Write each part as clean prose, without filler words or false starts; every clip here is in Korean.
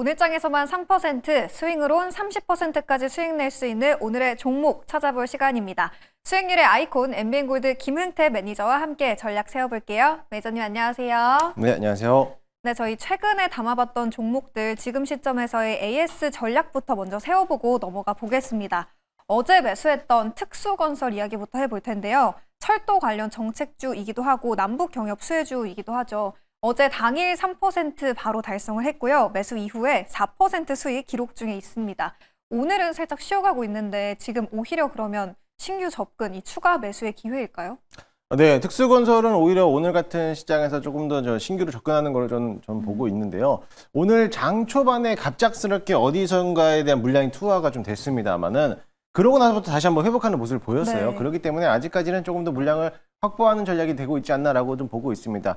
오늘장에서만 3%, 스윙으론 30%까지 수익 낼 수 있는 오늘의 종목 찾아볼 시간입니다. 수익률의 아이콘 엠비엔골드 김흥태 매니저와 함께 전략 세워볼게요. 매니저님 안녕하세요. 네, 안녕하세요. 네, 저희 최근에 담아봤던 종목들 지금 시점에서의 AS 전략부터 먼저 세워보고 넘어가 보겠습니다. 어제 매수했던 특수건설 이야기부터 해볼 텐데요. 철도 관련 정책주이기도 하고 남북 경협 수혜주이기도 하죠. 어제 당일 3% 바로 달성을 했고요. 매수 이후에 4% 수익 기록 중에 있습니다. 오늘은 살짝 쉬어가고 있는데 지금 오히려 그러면 신규 접근, 이 추가 매수의 기회일까요? 네, 특수건설은 오히려 오늘 같은 시장에서 조금 더 신규로 접근하는 걸 저는 보고 있는데요. 오늘 장 초반에 갑작스럽게 어디선가에 대한 물량이 투하가 좀 됐습니다만은 그러고 나서부터 다시 한번 회복하는 모습을 보였어요. 네. 그렇기 때문에 아직까지는 조금 더 물량을 확보하는 전략이 되고 있지 않나라고 좀 보고 있습니다.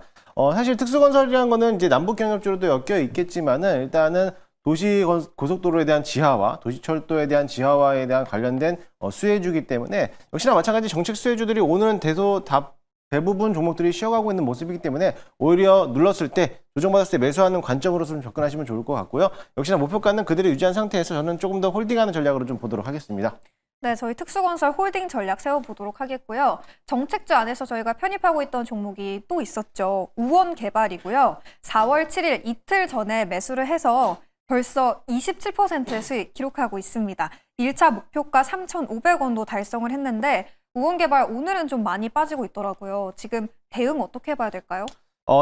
사실 특수건설이라는 거는 이제 남북경협주로도 엮여 있겠지만은 일단은 도시 고속도로에 대한 지하화, 도시철도에 대한 지하화에 대한 관련된 수혜주기 때문에 역시나 마찬가지 정책 수혜주들이 오늘은 대부분 종목들이 쉬어가고 있는 모습이기 때문에 오히려 눌렀을 때 조정받았을 때 매수하는 관점으로서 좀 접근하시면 좋을 것 같고요. 역시나 목표가는 그대로 유지한 상태에서 저는 조금 더 홀딩하는 전략으로 좀 보도록 하겠습니다. 네, 저희 특수건설 홀딩 전략 세워보도록 하겠고요. 정책주 안에서 저희가 편입하고 있던 종목이 또 있었죠. 우원개발이고요. 4월 7일 이틀 전에 매수를 해서 벌써 27%의 수익 기록하고 있습니다. 1차 목표가 3,500원도 달성을 했는데 우원개발 오늘은 좀 많이 빠지고 있더라고요. 지금 대응 어떻게 해봐야 될까요?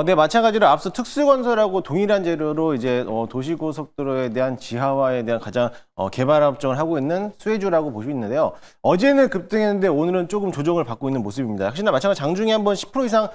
네, 마찬가지로 앞서 특수건설하고 동일한 재료로 이제 도시고속도로에 대한 지하화에 대한 가장 개발 협정을 하고 있는 수혜주라고 보시면 있는데요. 어제는 급등했는데 오늘은 조금 조정을 받고 있는 모습입니다. 역시나 마찬가지 장중에 한번 10% 이상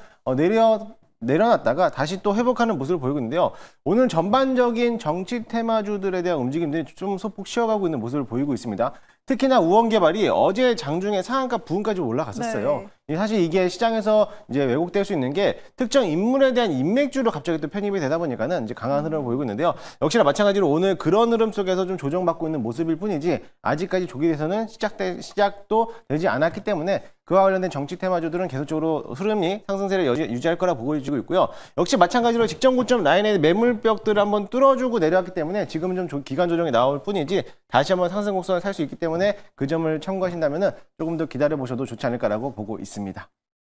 내려놨다가 다시 또 회복하는 모습을 보이고 있는데요. 오늘 전반적인 정치 테마주들에 대한 움직임들이 좀 소폭 쉬어가고 있는 모습을 보이고 있습니다. 특히나 우원개발이 어제 장중에 상한가 부근까지 올라갔었어요. 네. 사실 이게 시장에서 이제 왜곡될 수 있는 게 특정 인물에 대한 인맥주로 갑자기 또 편입이 되다 보니까는 이제 강한 흐름을 보이고 있는데요. 역시나 마찬가지로 오늘 그런 흐름 속에서 좀 조정받고 있는 모습일 뿐이지 아직까지 조기에서는 시작도 되지 않았기 때문에 그와 관련된 정치 테마주들은 계속적으로 흐름이 상승세를 유지할 거라 보여지고 있고요. 역시 마찬가지로 직전 고점 라인의 매물벽들을 한번 뚫어주고 내려왔기 때문에 지금은 좀 기간 조정이 나올 뿐이지 다시 한번 상승 곡선을 살 수 있기 때문에 그 점을 참고하신다면은 조금 더 기다려 보셔도 좋지 않을까라고 보고 있습니다.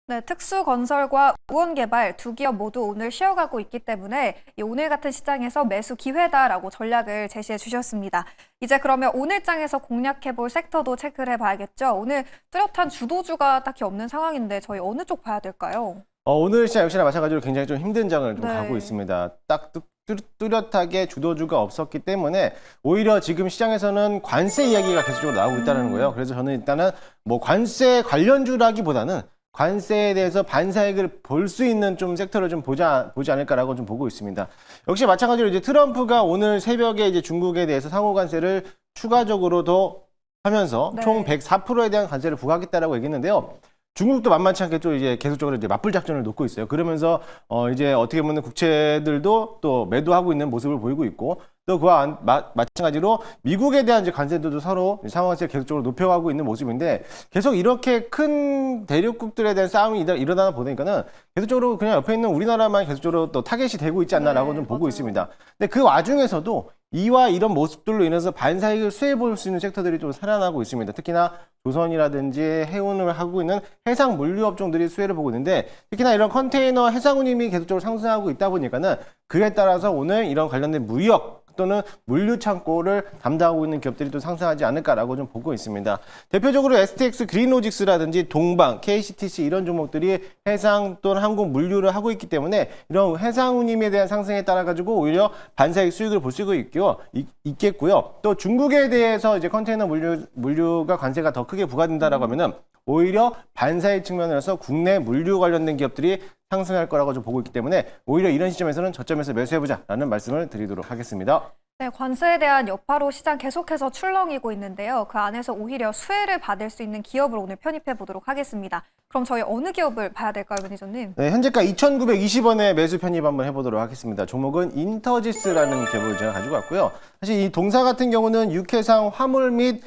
네, 특수건설과 우원개발 두 기업 모두 오늘 쉬어가고 있기 때문에 이 오늘 같은 시장에서 매수 기회다라고 전략을 제시해 주셨습니다. 이제 그러면 오늘 장에서 공략해볼 섹터도 체크를 해봐야겠죠. 오늘 뚜렷한 주도주가 딱히 없는 상황인데 저희 어느 쪽 봐야 될까요? 오늘 시장 역시나 마찬가지로 굉장히 좀 힘든 장을 좀 네. 가고 있습니다. 딱 뚜렷하게 주도주가 없었기 때문에 오히려 지금 시장에서는 관세 이야기가 계속적으로 나오고 있다는 거예요. 그래서 저는 일단은 뭐 관세 관련주라기보다는 관세에 대해서 반사익을 볼 수 있는 좀 섹터를 좀 보지 않을까라고 좀 보고 있습니다. 역시 마찬가지로 이제 트럼프가 오늘 새벽에 이제 중국에 대해서 상호 관세를 추가적으로 더 하면서 네. 총 104%에 대한 관세를 부과하겠다라고 얘기했는데요. 중국도 만만치 않게 또 이제 계속적으로 이제 맞불 작전을 놓고 있어요. 그러면서 이제 어떻게 보면 국채들도 또 매도하고 있는 모습을 보이고 있고 또 그와 마찬가지로 미국에 대한 이제 관세들도 서로 상황을 계속적으로 높여가고 있는 모습인데 계속 이렇게 큰 대륙국들에 대한 싸움이 일어나다 보니까는 계속적으로 그냥 옆에 있는 우리나라만 계속적으로 또 타겟이 되고 있지 않나라고 좀 보고 맞아요. 있습니다. 근데 그 와중에서도 이와 이런 모습들로 인해서 반사익을 수혜 볼 수 있는 섹터들이 좀 살아나고 있습니다. 특히나 조선이라든지 해운을 하고 있는 해상 물류 업종들이 수혜를 보고 있는데 특히나 이런 컨테이너 해상 운임이 계속적으로 상승하고 있다 보니까는 그에 따라서 오늘 이런 관련된 무역 또는 물류 창고를 담당하고 있는 기업들이 또 상승하지 않을까라고 좀 보고 있습니다. 대표적으로 STX 그린로직스라든지 동방, KCTC 이런 종목들이 해상 또는 항공 물류를 하고 있기 때문에 이런 해상 운임에 대한 상승에 따라 가지고 오히려 반사익 수익을 볼 수 있겠고요. 또 중국에 대해서 이제 컨테이너 물류가 관세가 더 크게 부과된다라고 하면은 오히려 반사익 측면에서 국내 물류 관련된 기업들이 상승할 거라고 좀 보고 있기 때문에 오히려 이런 시점에서는 저점에서 매수해보자라는 말씀을 드리도록 하겠습니다. 네, 관세에 대한 여파로 시장 계속해서 출렁이고 있는데요. 그 안에서 오히려 수혜를 받을 수 있는 기업을 오늘 편입해 보도록 하겠습니다. 그럼 저희 어느 기업을 봐야 될까요, 매니저님? 네, 현재가 2,920원에 매수 편입 한번 해보도록 하겠습니다. 종목은 인터지스라는 기업을 제가 가지고 왔고요. 사실 이 동사 같은 경우는 육해상 화물 및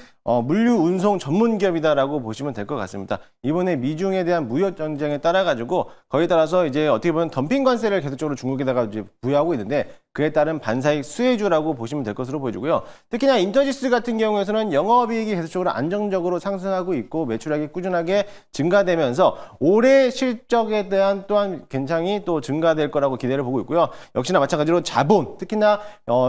물류 운송 전문 기업이다라고 보시면 될 것 같습니다. 이번에 미중에 대한 무역 전쟁에 따라 가지고 거기에 따라서 이제 어떻게 보면 덤핑 관세를 계속적으로 중국에다가 이제 부여하고 있는데 그에 따른 반사익 수혜주라고 보시면 될 것으로 보여지고요. 특히나 인터지스 같은 경우에서는 영업이익이 계속적으로 안정적으로 상승하고 있고 매출액이 꾸준하게 증가되면서 올해 실적에 대한 또한 굉장히 또 증가될 거라고 기대를 보고 있고요. 역시나 마찬가지로 자본, 특히나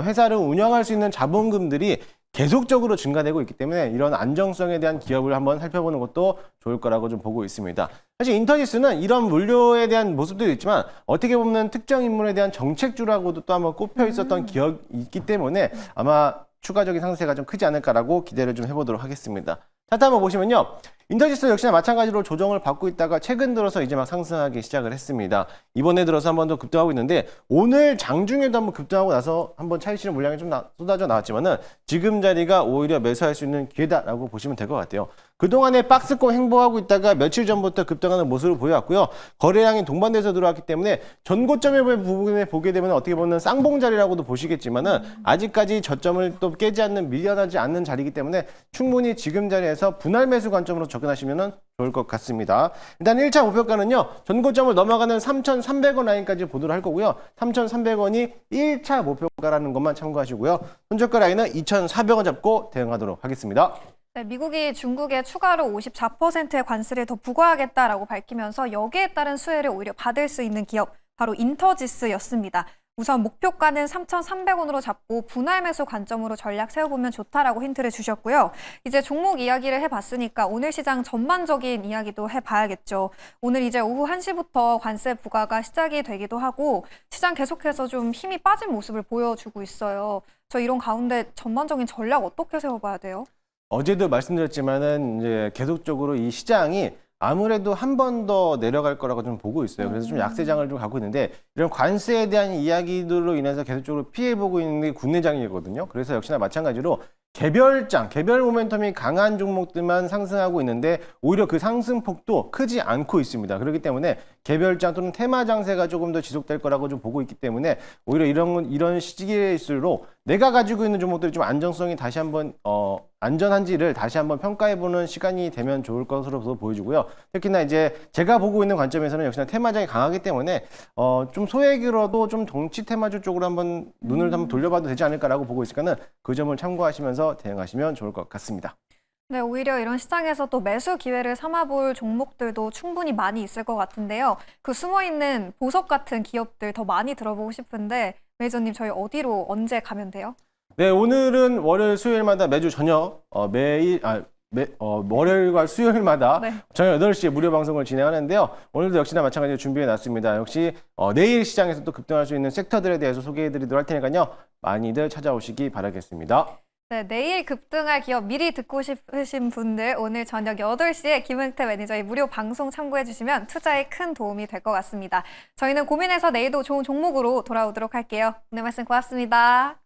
회사를 운영할 수 있는 자본금들이 계속적으로 증가되고 있기 때문에 이런 안정성에 대한 기업을 한번 살펴보는 것도 좋을 거라고 좀 보고 있습니다. 사실 인터지스는 이런 물류에 대한 모습도 있지만 어떻게 보면 특정 인물에 대한 정책주라고도 또 한번 꼽혀 있었던 기억이 있기 때문에 아마 추가적인 상세가 좀 크지 않을까라고 기대를 좀 해보도록 하겠습니다. 차트 한번 보시면요. 인터지스 역시나 마찬가지로 조정을 받고 있다가 최근 들어서 이제 막 상승하기 시작을 했습니다. 이번에 들어서 한 번 더 급등하고 있는데 오늘 장중에도 한번 급등하고 나서 한번 차익 실현 물량이 좀 쏟아져 나왔지만은 지금 자리가 오히려 매수할 수 있는 기회다라고 보시면 될 것 같아요. 그동안에 박스권 행보하고 있다가 며칠 전부터 급등하는 모습을 보여왔고요. 거래량이 동반돼서 들어왔기 때문에 전고점의 부분에 보게 되면 어떻게 보면 쌍봉 자리라고도 보시겠지만은 아직까지 저점을 또 깨지 않는 밀려나지 않는 자리이기 때문에 충분히 지금 자리에서 분할 매수 관점으로 접근하시면 좋을 것 같습니다. 일단 1차 목표가는요. 전고점을 넘어가는 3,300원 라인까지 보도록 할 거고요. 3,300원이 1차 목표가라는 것만 참고하시고요. 손절가 라인은 2,400원 잡고 대응하도록 하겠습니다. 네, 미국이 중국에 추가로 54%의 관세를 더 부과하겠다라고 밝히면서 여기에 따른 수혜를 오히려 받을 수 있는 기업, 바로 인터지스였습니다. 우선 목표가는 3,300원으로 잡고 분할 매수 관점으로 전략 세워보면 좋다라고 힌트를 주셨고요. 이제 종목 이야기를 해봤으니까 오늘 시장 전반적인 이야기도 해봐야겠죠. 오늘 이제 오후 1시부터 관세 부과가 시작이 되기도 하고 시장 계속해서 좀 힘이 빠진 모습을 보여주고 있어요. 저 이런 가운데 전반적인 전략 어떻게 세워봐야 돼요? 어제도 말씀드렸지만은 이제 계속적으로 이 시장이 아무래도 한 번 더 내려갈 거라고 좀 보고 있어요. 그래서 좀 약세장을 좀 가고 있는데 이런 관세에 대한 이야기들로 인해서 계속적으로 피해보고 있는 게 국내장이거든요. 그래서 역시나 마찬가지로 개별 모멘텀이 강한 종목들만 상승하고 있는데 오히려 그 상승폭도 크지 않고 있습니다. 그렇기 때문에 개별장 또는 테마 장세가 조금 더 지속될 거라고 좀 보고 있기 때문에 오히려 이런 시기일수록 내가 가지고 있는 종목들이 좀 안정성이 다시 한번 안전한지를 다시 한번 평가해보는 시간이 되면 좋을 것으로 보여지고요. 특히나 이제 제가 보고 있는 관점에서는 역시나 테마장이 강하기 때문에 좀 소액으로도 좀 정치 테마주 쪽으로 한번 눈을 한번 돌려봐도 되지 않을까라고 보고 있으니까는 그 점을 참고하시면서 대응하시면 좋을 것 같습니다. 네, 오히려 이런 시장에서 또 매수 기회를 삼아볼 종목들도 충분히 많이 있을 것 같은데요. 그 숨어있는 보석 같은 기업들 더 많이 들어보고 싶은데 매니저님 저희 어디로 언제 가면 돼요? 네, 오늘은 월요일, 수요일마다 매주 저녁 월요일과 수요일마다 네. 저녁 8시에 무료 방송을 진행하는데요. 오늘도 역시나 마찬가지로 준비해 놨습니다. 역시 내일 시장에서 또 급등할 수 있는 섹터들에 대해서 소개해 드리도록 할 테니까요. 많이들 찾아오시기 바라겠습니다. 네, 내일 급등할 기업 미리 듣고 싶으신 분들 오늘 저녁 8시에 김은태 매니저의 무료 방송 참고해 주시면 투자에 큰 도움이 될 것 같습니다. 저희는 고민해서 내일도 좋은 종목으로 돌아오도록 할게요. 오늘 말씀 고맙습니다.